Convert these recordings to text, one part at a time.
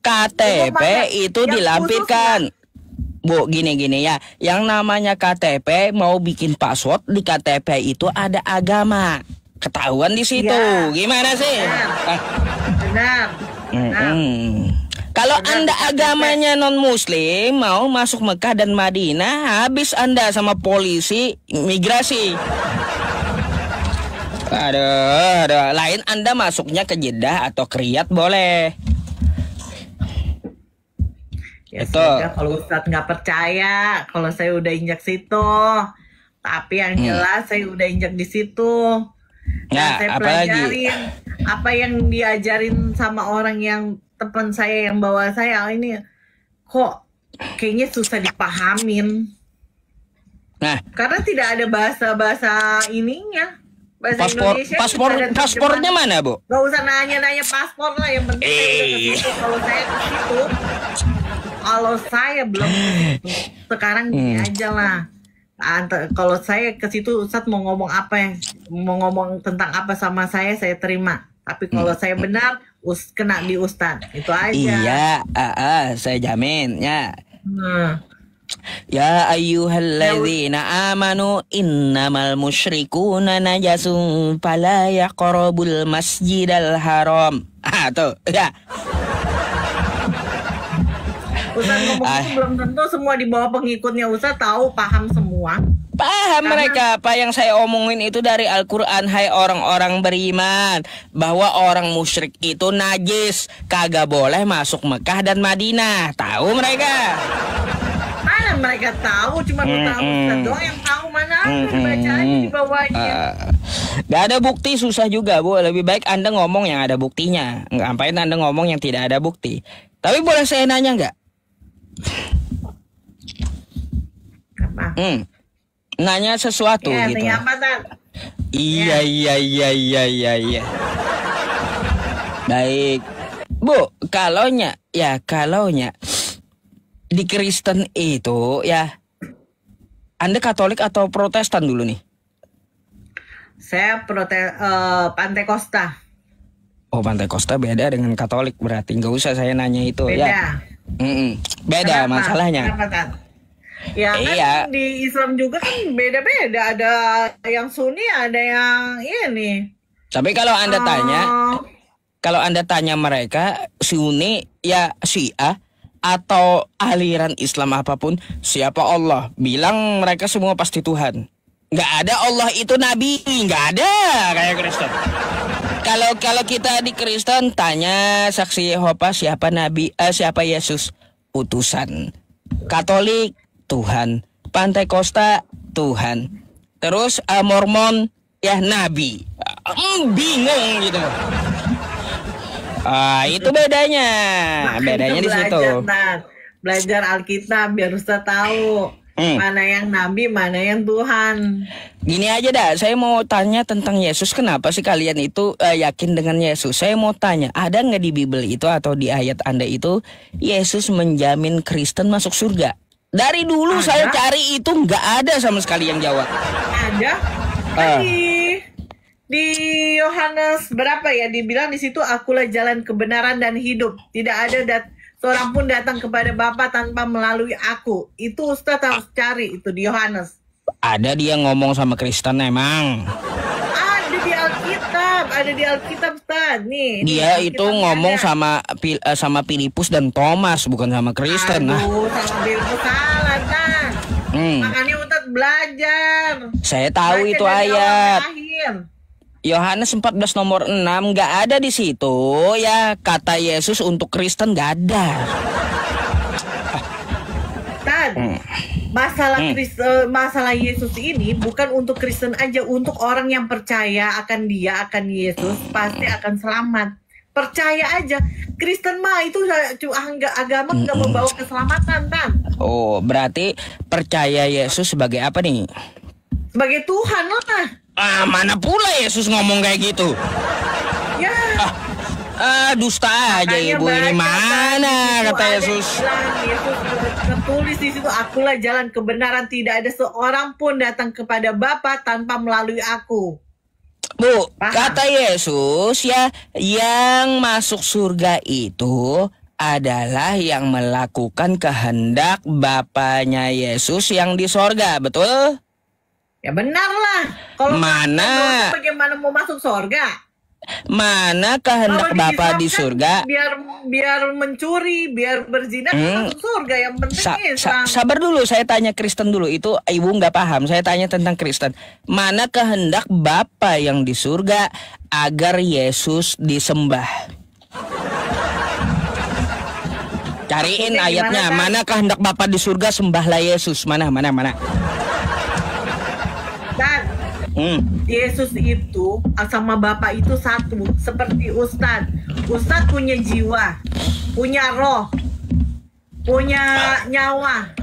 KTP itu yang dilampirkan. Bu, gini ya. Yang namanya KTP mau bikin password di KTP itu ada agama. Ketahuan di situ. Ya. Gimana sih? Benar. Kalau Anda agamanya non-muslim mau masuk Mekah dan Madinah, habis Anda sama polisi imigrasi. Aduh. Lain Anda masuknya ke Jeddah atau ke Riyadh boleh. Ya itu. Sudah, kalau Ustadz nggak percaya, kalau saya udah injak situ, tapi yang jelas saya udah injak di situ. Dan saya pelajarin apa yang diajarin sama orang yang teman saya yang bawa saya ini, kok kayaknya susah dipahamin. Nah, karena tidak ada bahasa Indonesia. Paspornya mana, Bu? Gak usah nanya paspor lah, yang penting saya udah ke situ. Kalau saya ke situ, kalau saya belum ke situ, sekarang gini aja lah. Kalau saya ke situ, Ustadz mau ngomong apa ya? Mau ngomong tentang apa sama saya terima. Tapi kalau saya benar, kena di Ustadz. Itu aja. Iya, saya jamin ya. Ya ayyuhalladzina amanu innamal musyrikuna najasun fala yaqrabul masjidal haram. Tuh, ya. Ustadz ngomong itu belum tentu semua di bawah pengikutnya Ustadz tahu, paham semua. Paham mereka. Apa yang saya omongin itu dari Al-Quran. Hai orang-orang beriman, bahwa orang musyrik itu najis, kagak boleh masuk Mekah dan Madinah. Tahu mereka? Mana mereka tahu? Cuma tahu Ustadz doang yang tahu. Mana ada bacaan di bawahnya. Gak ada bukti susah juga, Bu. Lebih baik Anda ngomong yang ada buktinya. Ngapain Anda ngomong yang tidak ada bukti? Tapi boleh saya nanya nggak? Apa? Nanya sesuatu ya, gitu. Nanya apa, Tan? Iya. Baik, Bu. Kalaunya di Kristen itu ya, Anda Katolik atau Protestan dulu nih? Saya Pantekosta. Oh, Pantekosta beda dengan Katolik berarti. Nggak usah saya nanya itu. Beda. Ya. Beda. Kenapa? Masalahnya. Kenapa, Tan? Ya kan iya. Di Islam juga kan beda-beda. Ada yang Sunni, ada yang ini. Tapi kalau Anda tanya mereka Sunni ya Syiah atau aliran Islam apapun, siapa Allah? Bilang mereka semua pasti Tuhan. Nggak ada Allah itu nabi, nggak ada kayak Kristen. Kalau kita di Kristen tanya saksi Yehova siapa nabi, siapa Yesus, utusan. Katolik Tuhan, Pantekosta Tuhan, terus Mormon ya nabi. Bingung gitu. Itu bedanya. Bedanya di situ. Belajar Alkitab biar Ustaz tahu mana yang nabi, mana yang Tuhan. Gini aja dah, saya mau tanya tentang Yesus. Kenapa sih kalian itu yakin dengan Yesus? Saya mau tanya, ada nggak di Bible itu atau di ayat Anda itu Yesus menjamin Kristen masuk surga? Dari dulu ada? Saya cari itu nggak ada sama sekali yang jawab. Ada. Di Yohanes berapa ya dibilang di situ, akulah jalan kebenaran dan hidup. Tidak ada seorang pun datang kepada Bapa tanpa melalui aku. Itu Ustaz harus cari itu di Yohanes. Ada dia ngomong sama Kristen emang. Ada di Alkitab Ustaz. Nih. Dia itu ngomong sama Filipus dan Thomas, bukan sama Kristen. Aduh, sama Filipus salah kan. Makanya Ustaz belajar. Saya tahu itu ayat. Yohanes 14 nomor 6 nggak ada di situ ya kata Yesus untuk Kristen, nggak ada. Masalah Yesus ini bukan untuk Kristen aja, untuk orang yang percaya akan Yesus pasti akan selamat. Percaya aja. Kristen mah itu agama nggak membawa keselamatan, Tan. Oh, berarti percaya Yesus sebagai apa nih? Sebagai Tuhan lah. Mana pula Yesus ngomong kayak gitu? Ya. Dusta aja ibu ini. Mana kata Yesus? Yesus tertulis di situ, akulah jalan kebenaran, tidak ada seorang pun datang kepada Bapa tanpa melalui aku. Bu, kata Yesus ya, yang masuk surga itu adalah yang melakukan kehendak Bapaknya Yesus yang di sorga, betul? Ya benar lah. Kalau Mana? bagaimana mau masuk surga? Mana kehendak Kalau Bapa di Islam surga? kan biar mencuri, biar berzina masuk surga. Yang penting Islam. Sabar dulu, saya tanya Kristen dulu. Itu ibu nggak paham. Saya tanya tentang Kristen. Mana kehendak Bapa yang di surga agar Yesus disembah? Cariin Maksudnya ayatnya. gimana, Mana kehendak Bapa di surga, sembahlah Yesus. Mana? Dan Yesus itu sama Bapa itu satu. Seperti Ustadz. Ustadz punya jiwa, punya roh, punya nyawa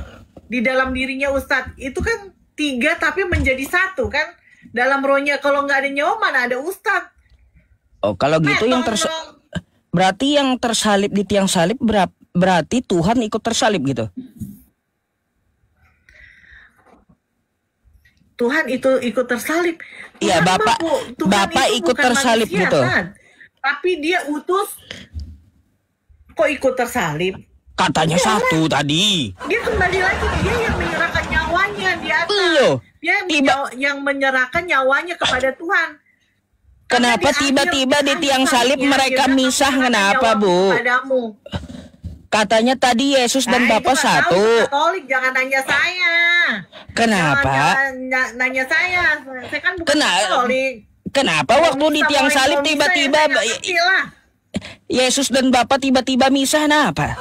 di dalam dirinya Ustadz. Itu kan 3 tapi menjadi 1 kan. Dalam rohnya kalau nggak ada nyawa mana ada Ustadz. Oh, kalau gitu berarti yang tersalib di tiang salib berarti Tuhan ikut tersalib gitu. Tuhan itu ikut tersalib. Iya, Bapak ikut tersalib manusia, gitu. kan? Tapi dia utus. Kok ikut tersalib? Katanya satu tadi. Dia kembali lagi, dia yang menyerahkan nyawanya di atas. Iya. Dia yang menyerahkan nyawanya kepada Tuhan. Kenapa tiba-tiba di tiang salib mereka misah? Kenapa, Bu? Kepadamu. Katanya tadi Yesus dan Bapa satu. Katolik, jangan nanya saya. Kenapa? Jangan nanya saya. Saya kan bukan Katolik. Kenapa waktu di tiang salib tiba-tiba Yesus dan Bapa tiba-tiba misah? Kenapa?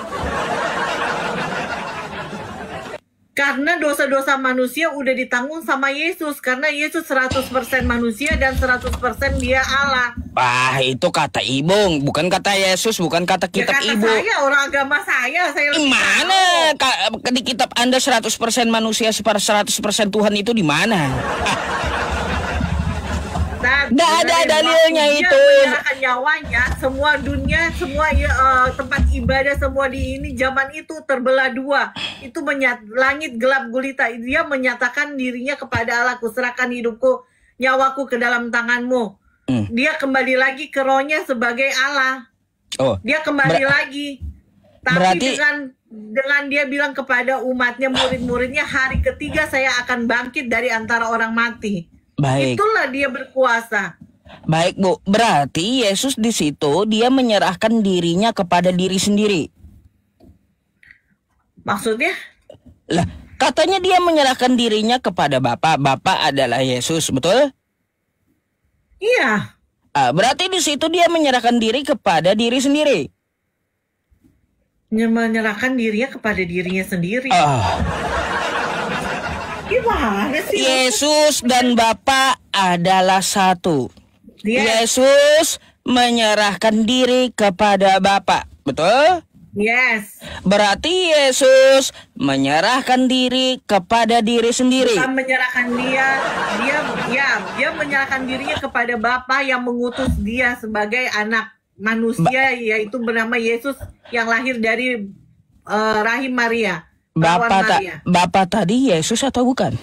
Karena dosa-dosa manusia udah ditanggung sama Yesus. Karena Yesus 100% manusia dan 100% dia Allah. Wah, itu kata Ibu, bukan kata Yesus, bukan kata kitab ya, kata Ibu. Saya, orang agama saya lebih mana di kitab Anda 100% manusia, 100% Tuhan itu di mana? Nggak ada dalilnya itu. Dia menyerahkan nyawanya, semua dunia, semua tempat ibadah, semua di ini zaman itu terbelah 2. Itu langit gelap gulita. Dia menyatakan dirinya kepada Allah, kuserahkan hidupku, nyawaku ke dalam tanganmu. Dia kembali lagi ke rohnya sebagai Allah. Oh, dia kembali lagi. Tapi berarti dengan dia bilang kepada umatnya, murid-muridnya, hari ketiga saya akan bangkit dari antara orang mati. Baik. Itulah dia berkuasa. Baik, Bu. Berarti Yesus di situ dia menyerahkan dirinya kepada diri sendiri. Maksudnya? Lah, katanya dia menyerahkan dirinya kepada Bapa. Bapa adalah Yesus, betul? Iya. Berarti di situ dia menyerahkan diri kepada diri sendiri. Menyerahkan dirinya kepada dirinya sendiri. Gimana sih? Yesus dan Bapa adalah satu. Yesus menyerahkan diri kepada Bapa, betul? Yes. Berarti Yesus menyerahkan diri kepada diri sendiri. Bukan menyerahkan dia menyerahkan dirinya kepada Bapa yang mengutus dia sebagai anak manusia, yaitu bernama Yesus yang lahir dari rahim Maria. Bapak tadi Yesus atau bukan?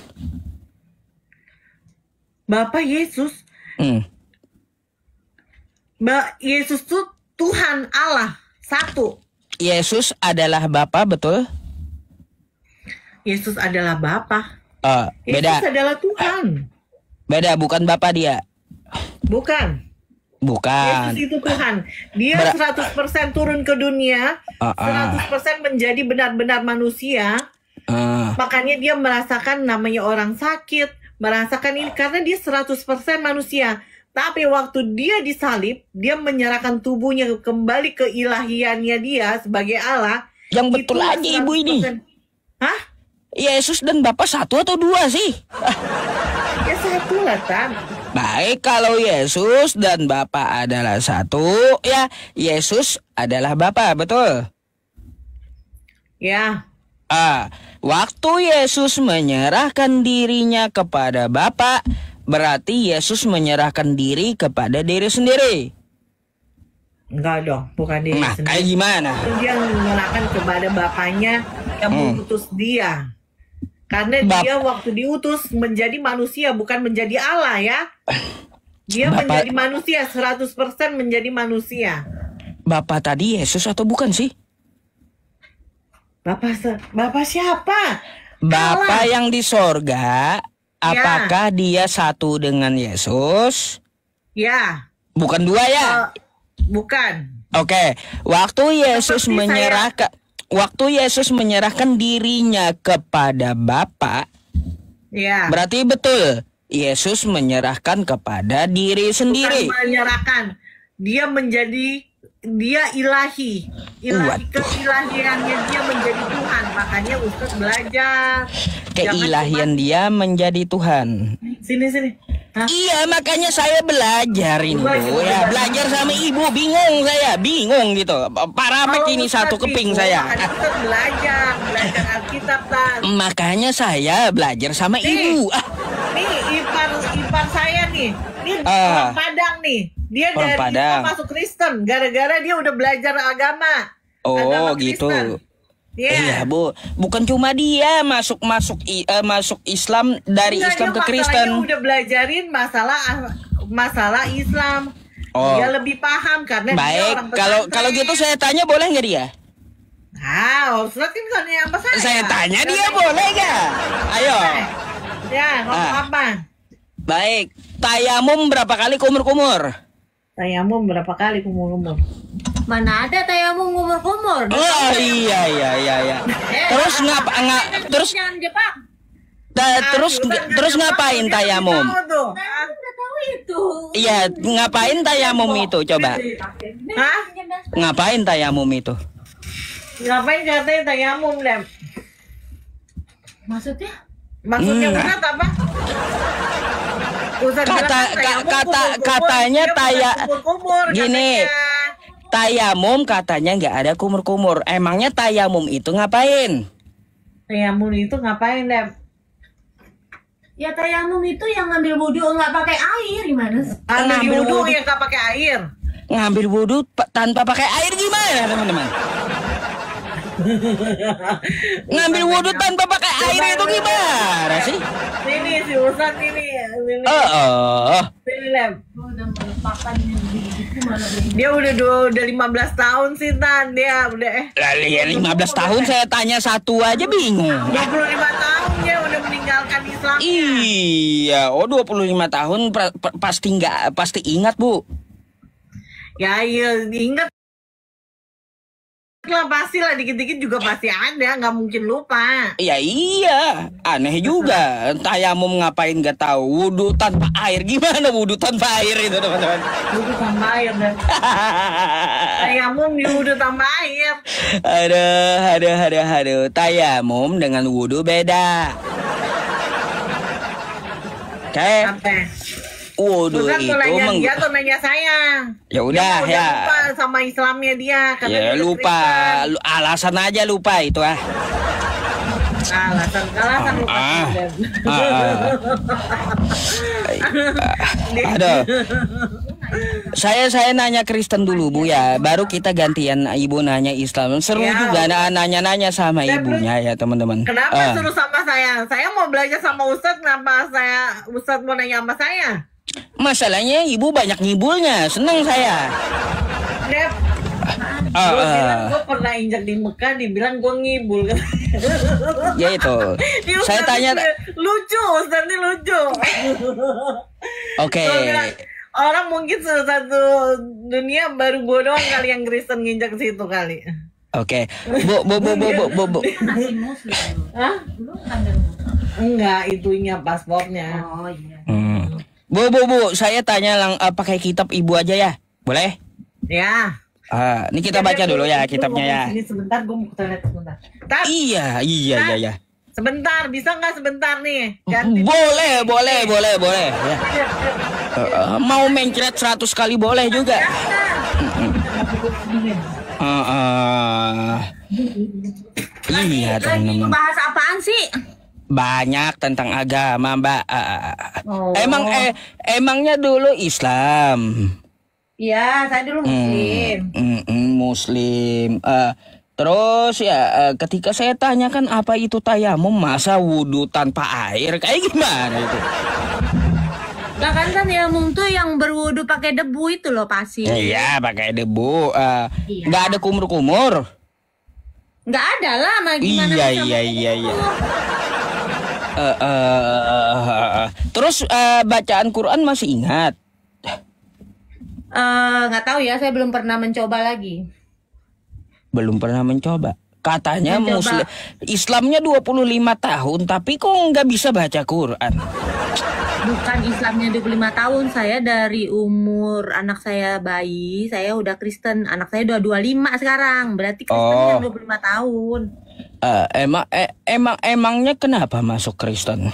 Bapak Yesus. Yesus itu Tuhan Allah satu. Yesus adalah Bapa, betul? Yesus adalah Bapa. Beda. Yesus adalah Tuhan. Beda, bukan Bapa dia. Bukan. Yesus itu Tuhan. Dia 100% turun ke dunia, 100% menjadi benar-benar manusia. Makanya dia merasakan namanya orang sakit, merasakan ini karena dia 100% manusia. Tapi waktu dia disalib, dia menyerahkan tubuhnya kembali ke ilahiannya dia sebagai Allah. Yang betul aja ibu ini. Hah? Yesus dan Bapa satu atau dua sih? Ya satu lah, Tan. Baik, kalau Yesus dan Bapa adalah satu, ya Yesus adalah Bapa, betul? Ya. Waktu Yesus menyerahkan dirinya kepada Bapa, berarti Yesus menyerahkan diri kepada diri sendiri. Enggak dong, bukan diri sendiri. Kayak gimana? Dia menyerahkan kepada Bapaknya yang mengutus dia. Karena dia waktu diutus menjadi manusia, bukan menjadi Allah ya. Dia menjadi manusia, 100% menjadi manusia. Bapak tadi Yesus atau bukan sih? Bapak siapa? Bapa Allah. yang di sorga, apakah dia satu dengan Yesus? Ya, Bukan dua ya? bukan. Oke, waktu Yesus menyerahkan dirinya kepada Bapa, Ya. berarti betul Yesus menyerahkan kepada diri sendiri. Bukan menyerahkan. Dia ilahi. Waduh. Keilahiannya dia menjadi Tuhan. Makanya Ustaz belajar. Keilahian dia menjadi Tuhan. Sini. Hah? Iya, makanya saya belajar ini, Bu. Ya, belajar sama Ibu, bingung gitu. Paramek ini satu keping saya. Ustaz belajar Alkitab kan. Makanya saya belajar sama Ibu. Nih ipar saya nih. Ini orang Padang nih. Dia Orang dari Padang. Islam masuk Kristen gara-gara dia udah belajar agama. Oh, Agama gitu. Kristen. Iya, Bu. Bukan cuma dia masuk Islam dari Enggak, Islam dia ke Kristen. masalahnya udah belajarin masalah Islam. Oh. Dia lebih paham karena dia Baik, orang kalau pesantren. gitu saya tanya boleh nggak dia? Ustaz kan tanya sama saya. Saya tanya dia boleh nggak? Ayo. Ya, ngomong apa? Baik, tayamum berapa kali kumur-kumur? Tayamum berapa kali kumur-kumur? Mana ada tayamum kumur-kumur? Oh iya. Terus terus Jangan jebak. terus ngapain tayamum? Aku udah tahu itu. Iya, ngapain tayamum itu coba? Hah? Ngapain tayamum itu? Ngapain katanya tayamum, Dem? Maksudnya? Maksudnya Ustaz apa? Ustaz bilang kan tayamum kumur-kumur. Katanya Dia bukan kumur-kumur, gini. katanya. Tayamum katanya nggak ada kumur-kumur. Emangnya tayamum itu ngapain? Tayamum itu ngapain, Dem? Ya tayamum itu yang ngambil wudhu nggak pakai air gimana? Ambil Ngambil wudhu wudhu. yang nggak pakai air. Ngambil wudhu tanpa pakai air gimana, teman-teman? Ngambil wudhu tanpa pakai air itu gimana sih? Sini si Ustaz ini. Sini, Dem. Udah melupakan yang begitu malah Dia udah 15 tahun sih, Tan. Dia udah Lalu ya 15 tahun saya tanya satu aja bingung. 25 tahun dia udah meninggalkan Islam. Iya, 25 tahun pasti ingat, Bu. Ya iya, ingat lah, pasti lah, dikit-dikit juga pasti ada, nggak mungkin lupa. Ya iya, aneh juga. Tayamum ngapain nggak tahu. Wudhu tanpa air, gimana wudhu tanpa air itu, teman-teman? Wudhu tambah air dan tayamum di wudhu tambah air. Aduh. Tayamum dengan wudhu beda. Oke, Apa? wudhu Bukan itu tuh nanya dia tuh nanya saya. Ya udah, Dia ya. lupa sama Islamnya dia. Karena Ya dia lupa, Kristen. alasan aja lupa itu ah. Alasan lupa. Dan. Aduh. Saya nanya Kristen dulu, Bu, ya. Baru kita gantian Ibu nanya Islam. Seru Ya. juga nanya sama Dan ibunya ya, teman-teman. Kenapa suruh sama saya? Saya mau belajar sama Ustadz, kenapa Ustadz mau nanya sama saya? Masalahnya Ibu banyak ngibulnya. Seneng saya. Dep, gue pernah injak di Mekah, dibilang gue ngibul. Ya itu. Dia Saya Ustadz tanya, lucu, Ustadz ini lucu. oke. Gua bilang, orang mungkin satu dunia baru gue doang kali yang Kristen nginjak situ kali. Oke. Bu. masih muslim. Hah? Lu kan dari muslim. Enggak, itunya paspornya. Oh iya. Bu, saya tanya pakai kitab Ibu aja ya. Boleh? Ya. Ini kita baca dulu ya kitabnya ya. Ini sebentar, gue mau ke toilet sebentar. Tar, Iya. sebentar, bisa nggak sebentar nih? Ganti. Boleh. Ya. Mau mencret 100 kali boleh juga. Iya, Lagi teman-teman. bahas apaan sih? Banyak tentang agama, Mbak. Oh. Emangnya dulu Islam. Iya, saya dulu muslim. Muslim. Terus ya ketika saya tanyakan apa itu tayamum, masa wudhu tanpa air, kayak gimana itu? Lah kan tayamum tuh yang berwudu pakai debu itu loh pasir. Iya, pakai debu. Iya. Nggak ada kumur-kumur. Nggak ada lah, gimana Iya, bisa iya, baca iya, iya. Quran? Terus bacaan Quran masih ingat? Nggak tahu ya, saya belum pernah mencoba lagi. Belum pernah mencoba. Katanya Mencoba. Islamnya 25 tahun, tapi kok nggak bisa baca Quran? Bukan Islamnya 25 tahun, saya dari umur anak saya bayi, saya udah Kristen. Anak saya udah 25 sekarang, berarti Kristennya Oh. 25 tahun. Emangnya kenapa masuk Kristen?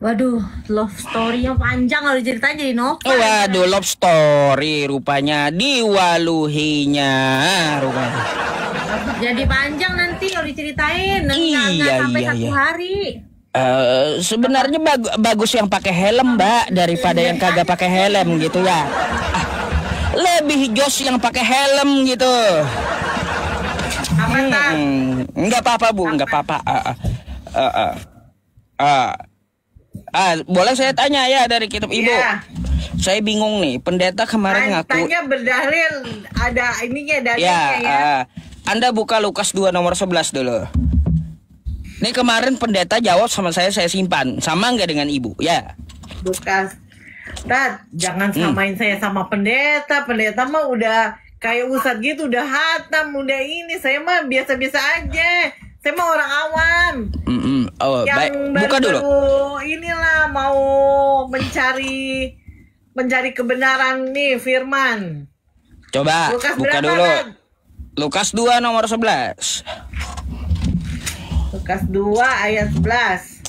Waduh, love story-nya panjang kalau diceritain jadi novel. Waduh, love story rupanya diwaluhinya rupanya. Jadi panjang nanti kalau diceritain, nanti nggak Iya, sampai iya, satu iya. hari. Sebenarnya bagus yang pakai helm, Mbak, daripada yang kagak pakai helm gitu ya. Lebih jos yang pakai helm gitu. Apa Tat? Nggak apa-apa Bu, nggak apa-apa. Boleh saya tanya ya dari kitab Ibu? Iya. Saya bingung nih, pendeta kemarin ngaku. Tanya berdalil, ada ininya dalilnya Ya, ya. Anda buka Lukas 2 nomor 11 dulu. Ini kemarin pendeta jawab sama saya simpan. Sama nggak dengan Ibu? Ya. Lukas. Tat, jangan samain saya sama pendeta. Pendeta mah udah kayak ustadz gitu, udah hatam, udah ini. Saya mah biasa-biasa aja. Saya mah orang awam. Oh, Yang baik. Buka dulu. baru inilah mau mencari kebenaran nih firman. Coba Lukas buka berapa, dulu. Tat? Lukas 2 nomor 11. Lukas 2 ayat 11.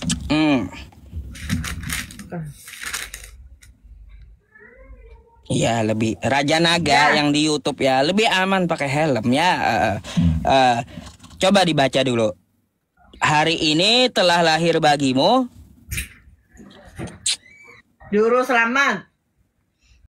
Iya, lebih Raja Naga Ya. yang di YouTube ya, lebih aman pakai helm ya. Coba dibaca dulu. Hari ini telah lahir bagimu Juru selamat.